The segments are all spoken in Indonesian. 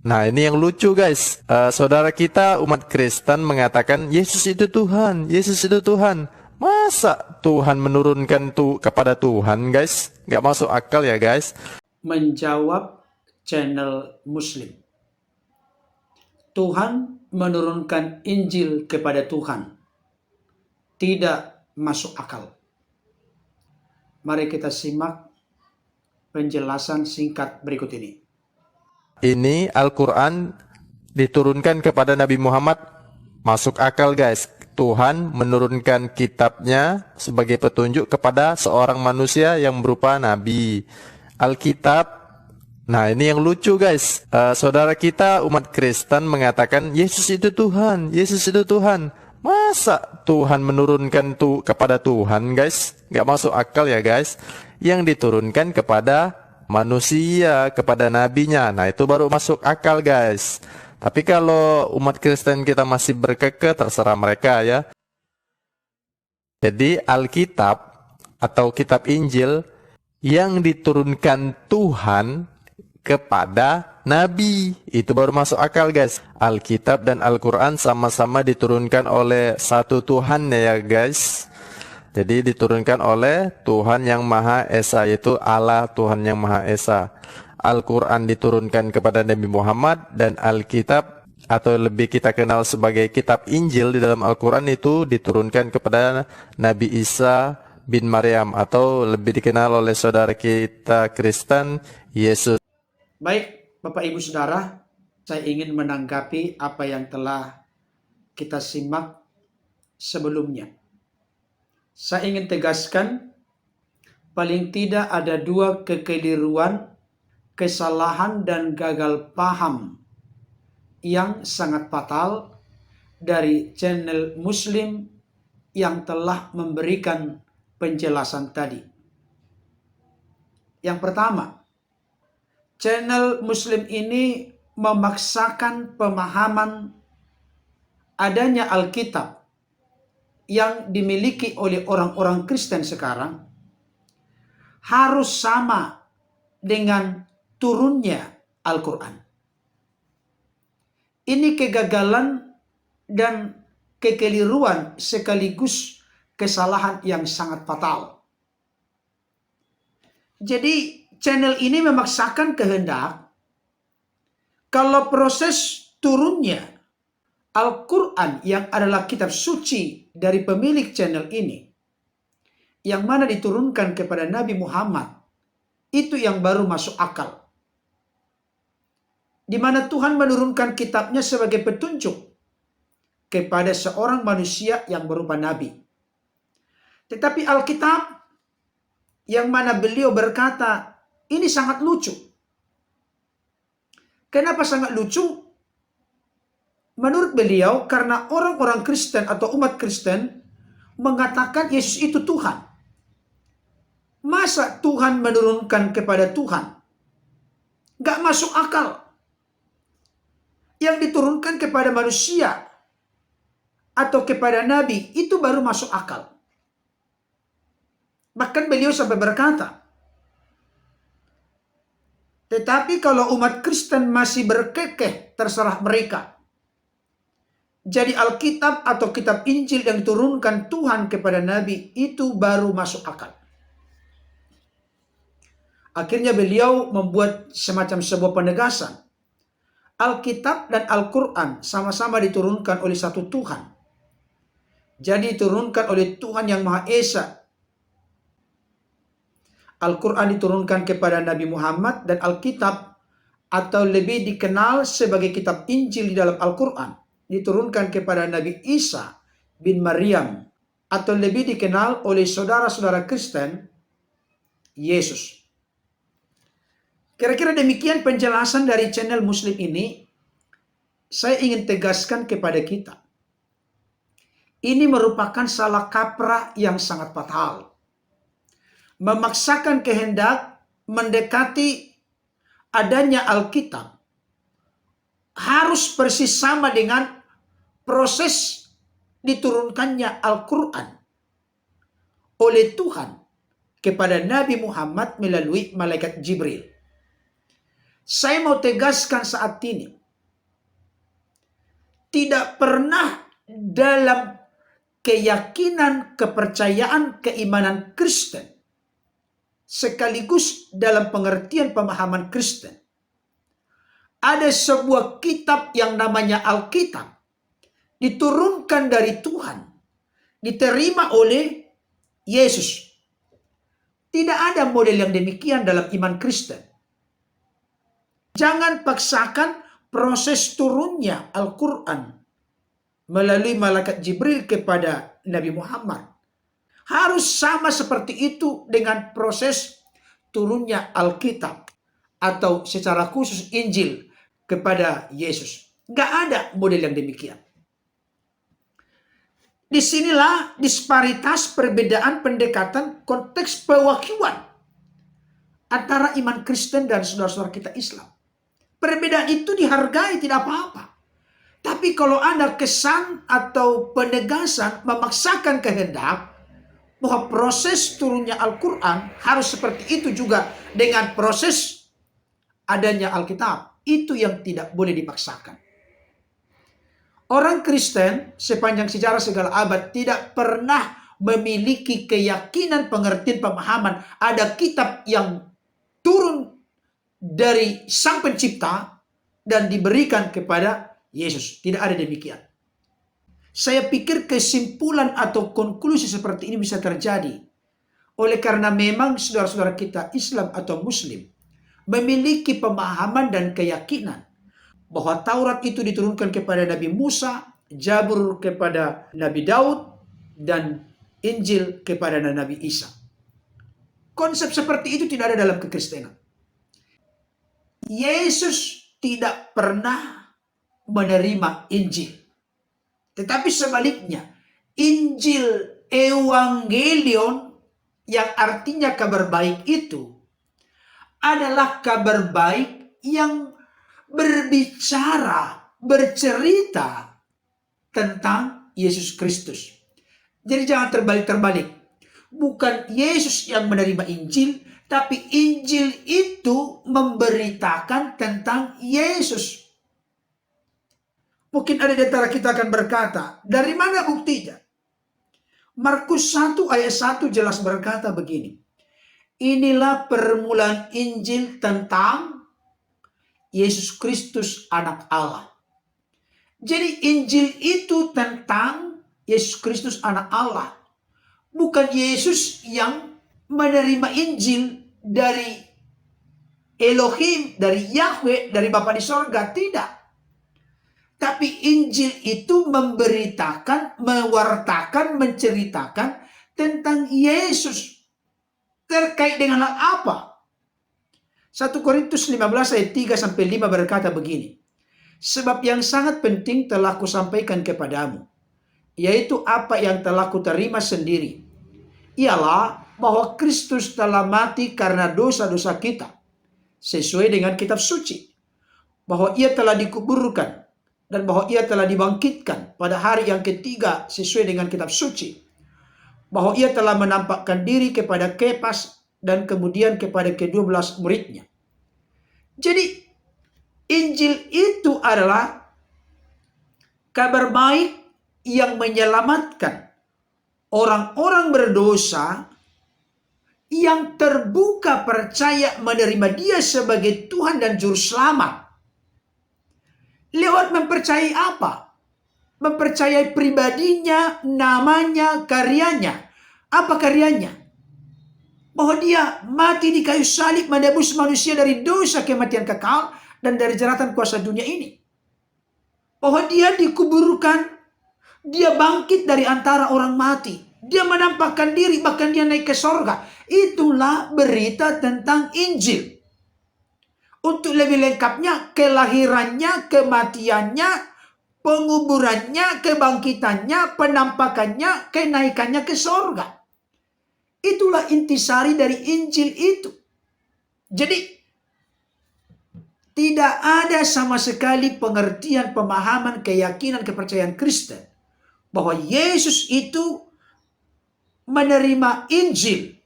Nah, ini yang lucu guys. Saudara kita umat Kristen mengatakan Yesus itu Tuhan, Yesus itu Tuhan. Masa Tuhan menurunkan kepada Tuhan guys? Nggak masuk akal ya guys. Menjawab channel Muslim. Tuhan menurunkan Injil kepada Tuhan. Tidak masuk akal. Mari kita simak penjelasan singkat berikut ini. Ini Al-Quran diturunkan kepada Nabi Muhammad, masuk akal guys. Tuhan menurunkan kitabnya sebagai petunjuk kepada seorang manusia yang berupa Nabi. Alkitab. Nah, ini yang lucu guys. Saudara kita umat Kristen mengatakan Yesus itu Tuhan, Yesus itu Tuhan. Masa Tuhan menurunkan kepada Tuhan guys? Nggak masuk akal ya guys. Yang diturunkan kepada manusia, kepada nabinya. Nah, itu baru masuk akal guys. Tapi kalau umat Kristen kita masih berkekeh, terserah mereka ya. Jadi Alkitab atau kitab Injil yang diturunkan Tuhan kepada Nabi, itu baru masuk akal guys. Alkitab dan Al-Quran sama-sama diturunkan oleh satu Tuhan ya guys. Jadi diturunkan oleh Tuhan yang Maha Esa, yaitu Allah Tuhan yang Maha Esa. Al-Quran diturunkan kepada Nabi Muhammad, dan Alkitab atau lebih kita kenal sebagai kitab Injil di dalam Al-Quran itu diturunkan kepada Nabi Isa bin Maryam, atau lebih dikenal oleh saudara kita Kristen Yesus. Baik, Bapak Ibu Saudara, saya ingin menanggapi apa yang telah kita simak sebelumnya. Saya ingin tegaskan, paling tidak ada dua kekeliruan, kesalahan dan gagal paham yang sangat fatal dari channel Muslim yang telah memberikan penjelasan tadi. Yang pertama, channel Muslim ini memaksakan pemahaman adanya Alkitab yang dimiliki oleh orang-orang Kristen sekarang harus sama dengan turunnya Al-Quran. Ini kegagalan dan kekeliruan sekaligus kesalahan yang sangat fatal. Jadi channel ini memaksakan kehendak kalau proses turunnya Al-Quran yang adalah kitab suci dari pemilik channel ini, yang mana diturunkan kepada Nabi Muhammad, itu yang baru masuk akal. Di mana Tuhan menurunkan kitabnya sebagai petunjuk kepada seorang manusia yang berupa Nabi. Tetapi Alkitab yang mana beliau berkata, ini sangat lucu. Kenapa sangat lucu? Menurut beliau, karena orang-orang Kristen atau umat Kristen mengatakan Yesus itu Tuhan. Masa Tuhan menurunkan kepada Tuhan? Gak masuk akal. Yang diturunkan kepada manusia atau kepada Nabi, itu baru masuk akal. Bahkan beliau sampai berkata, tetapi kalau umat Kristen masih berkekeh, terserah mereka. Jadi Alkitab atau kitab Injil yang diturunkan Tuhan kepada Nabi itu baru masuk akal. Akhirnya beliau membuat semacam sebuah penegasan. Alkitab dan Al-Quran sama-sama diturunkan oleh satu Tuhan. Jadi diturunkan oleh Tuhan yang Maha Esa. Al-Quran diturunkan kepada Nabi Muhammad, dan Alkitab atau lebih dikenal sebagai kitab Injil di dalam Al-Quran diturunkan kepada Nabi Isa bin Maryam, atau lebih dikenal oleh saudara-saudara Kristen Yesus. Kira-kira demikian penjelasan dari channel Muslim ini. Saya ingin tegaskan kepada kita, ini merupakan salah kaprah yang sangat fatal. Memaksakan kehendak mendekati adanya Alkitab harus persis sama dengan proses diturunkannya Al-Quran oleh Tuhan kepada Nabi Muhammad melalui malaikat Jibril. Saya mau tegaskan saat ini, tidak pernah dalam keyakinan, kepercayaan, keimanan Kristen, sekaligus dalam pengertian pemahaman Kristen, ada sebuah kitab yang namanya Alkitab, diturunkan dari Tuhan, diterima oleh Yesus. Tidak ada model yang demikian dalam iman Kristen. Jangan paksakan proses turunnya Al-Quran melalui malaikat Jibril kepada Nabi Muhammad. Harus sama seperti itu dengan proses turunnya Alkitab atau secara khusus Injil kepada Yesus. Gak ada model yang demikian. Disinilah disparitas perbedaan pendekatan konteks pewahyuan antara iman Kristen dan saudara-saudara kita Islam. Perbedaan itu dihargai, tidak apa-apa. Tapi kalau ada kesan atau penegasan memaksakan kehendak bahwa proses turunnya Al-Quran harus seperti itu juga dengan proses adanya Alkitab, itu yang tidak boleh dipaksakan. Orang Kristen sepanjang sejarah segala abad tidak pernah memiliki keyakinan, pengertian, pemahaman ada kitab yang turun dari Sang Pencipta dan diberikan kepada Yesus. Tidak ada demikian. Saya pikir kesimpulan atau konklusi seperti ini bisa terjadi oleh karena memang saudara-saudara kita Islam atau Muslim memiliki pemahaman dan keyakinan bahwa Taurat itu diturunkan kepada Nabi Musa, Zabur kepada Nabi Daud, dan Injil kepada Nabi Isa. Konsep seperti itu tidak ada dalam kekristenan. Yesus tidak pernah menerima Injil. Tetapi sebaliknya, Injil Evangelion yang artinya kabar baik itu adalah kabar baik yang berbicara, bercerita tentang Yesus Kristus. Jadi jangan terbalik-terbalik. Bukan Yesus yang menerima Injil, tapi Injil itu memberitakan tentang Yesus. Mungkin ada di antara kita akan berkata, dari mana buktinya? Markus 1 ayat 1 jelas berkata begini. Inilah permulaan Injil tentang Yesus Kristus anak Allah. Jadi Injil itu tentang Yesus Kristus anak Allah. Bukan Yesus yang menerima Injil dari Elohim, dari Yahweh, dari Bapa di sorga. Tidak. Tapi Injil itu memberitakan, mewartakan, menceritakan tentang Yesus. Terkait dengan hal apa? 1 Korintus 15 ayat 3-5 berkata begini. Sebab yang sangat penting telah kusampaikan kepadamu, yaitu apa yang telah kuterima sendiri. Ialah bahwa Kristus telah mati karena dosa-dosa kita, sesuai dengan kitab suci. Bahwa ia telah dikuburkan, dan bahwa ia telah dibangkitkan pada hari yang ketiga sesuai dengan kitab suci. Bahwa ia telah menampakkan diri kepada Kepas dan kemudian kepada ke-12 muridnya. Jadi Injil itu adalah kabar baik yang menyelamatkan orang-orang berdosa yang terbuka percaya menerima Dia sebagai Tuhan dan Juru Selamat. Lewat mempercayai apa? Mempercayai pribadinya, namanya, karyanya. Apa karyanya? Bahwa Dia mati di kayu salib menebus manusia dari dosa kematian kekal dan dari jeratan kuasa dunia ini. Bahwa Dia dikuburkan, Dia bangkit dari antara orang mati. Dia menampakkan diri, bahkan Dia naik ke sorga. Itulah berita tentang Injil. Untuk lebih lengkapnya, kelahirannya, kematiannya, penguburannya, kebangkitannya, penampakannya, kenaikannya ke sorga. Itulah intisari dari Injil itu. Jadi, tidak ada sama sekali pengertian, pemahaman, keyakinan, kepercayaan Kristen bahwa Yesus itu menerima Injil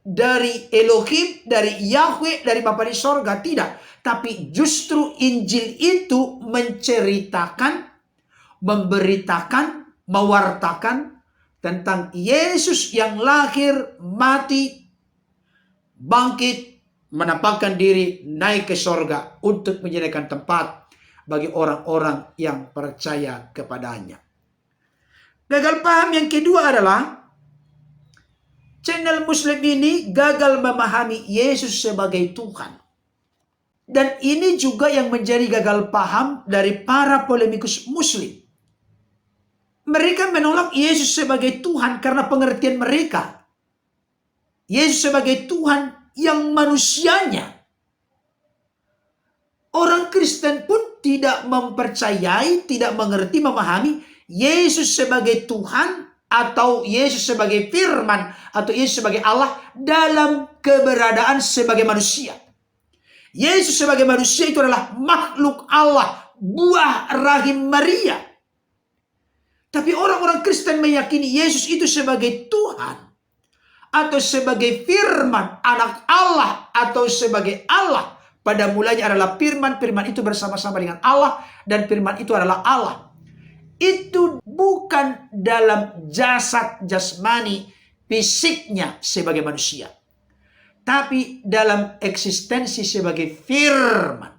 dari Elohim, dari Yahweh, dari Bapa di sorga. Tidak. Tapi justru Injil itu menceritakan, memberitakan, mewartakan tentang Yesus yang lahir, mati, bangkit, menampakkan diri, naik ke sorga untuk menyediakan tempat bagi orang-orang yang percaya kepadanya. Gagal paham yang kedua adalah channel Muslim ini gagal memahami Yesus sebagai Tuhan. Dan ini juga yang menjadi gagal paham dari para polemikus Muslim. Mereka menolak Yesus sebagai Tuhan karena pengertian mereka. Yesus sebagai Tuhan yang manusianya. Orang Kristen pun tidak mempercayai, tidak mengerti, memahami Yesus sebagai Tuhan atau Yesus sebagai firman atau Yesus sebagai Allah dalam keberadaan sebagai manusia. Yesus sebagai manusia itu adalah makhluk Allah, buah rahim Maria. Tapi orang-orang Kristen meyakini Yesus itu sebagai Tuhan atau sebagai firman, anak Allah atau sebagai Allah. Pada mulanya adalah firman, firman itu bersama-sama dengan Allah, dan firman itu adalah Allah. Itu bukan dalam jasad jasmani fisiknya sebagai manusia, tapi dalam eksistensi sebagai firman.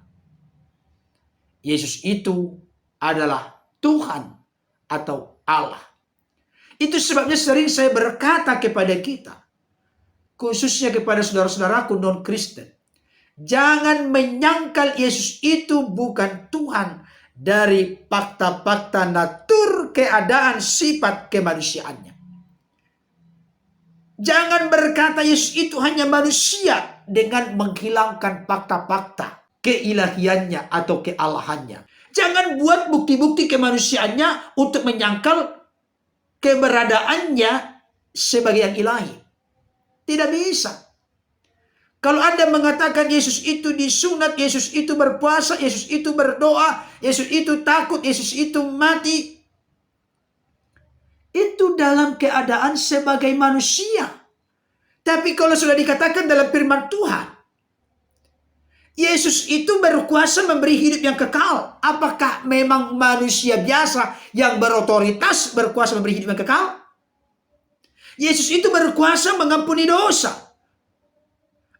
Yesus itu adalah Tuhan atau Allah. Itu sebabnya sering saya berkata kepada kita, khususnya kepada saudara-saudaraku non-Kristen, jangan menyangkal Yesus itu bukan Tuhan dari fakta-fakta natur, keadaan, sifat kemanusiaannya. Jangan berkata Yesus itu hanya manusia dengan menghilangkan fakta-fakta keilahiannya atau kealahannya. Jangan buat bukti-bukti kemanusiaannya untuk menyangkal keberadaannya sebagai yang ilahi. Tidak bisa. Kalau Anda mengatakan Yesus itu disunat, Yesus itu berpuasa, Yesus itu berdoa, Yesus itu takut, Yesus itu mati, itu dalam keadaan sebagai manusia. Tapi kalau sudah dikatakan dalam firman Tuhan, Yesus itu berkuasa memberi hidup yang kekal. Apakah memang manusia biasa yang berotoritas berkuasa memberi hidup yang kekal? Yesus itu berkuasa mengampuni dosa.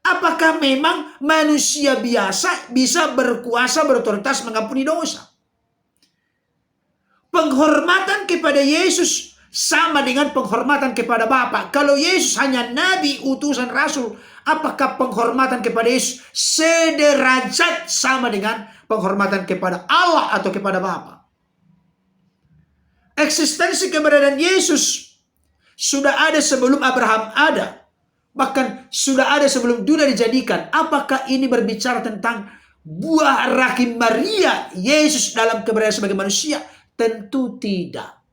Apakah memang manusia biasa bisa berkuasa, berotoritas mengampuni dosa? Penghormatan kepada Yesus sama dengan penghormatan kepada Bapa. Kalau Yesus hanya nabi, utusan, rasul, apakah penghormatan kepada Yesus sederajat sama dengan penghormatan kepada Allah atau kepada Bapa? Eksistensi keberadaan Yesus sudah ada sebelum Abraham ada. Bahkan sudah ada sebelum dunia dijadikan. Apakah ini berbicara tentang buah rahim Maria, Yesus dalam keberadaan sebagai manusia? Tentu tidak.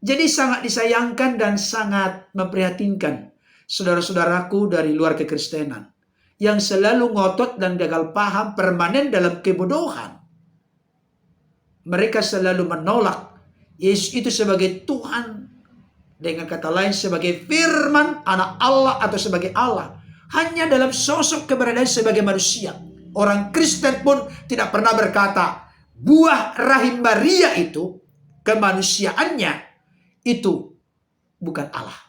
Jadi sangat disayangkan dan sangat memprihatinkan saudara-saudaraku dari luar kekristenan yang selalu ngotot dan gagal paham permanen dalam kebodohan. Mereka selalu menolak Yesus itu sebagai Tuhan, dengan kata lain sebagai firman, anak Allah atau sebagai Allah, hanya dalam sosok keberadaan sebagai manusia. Orang Kristen pun tidak pernah berkata buah rahim Maria itu, kemanusiaannya itu bukan Allah,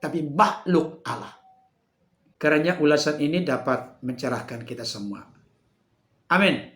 tapi makhluk Allah. Karena ulasan ini dapat mencerahkan kita semua. Amin.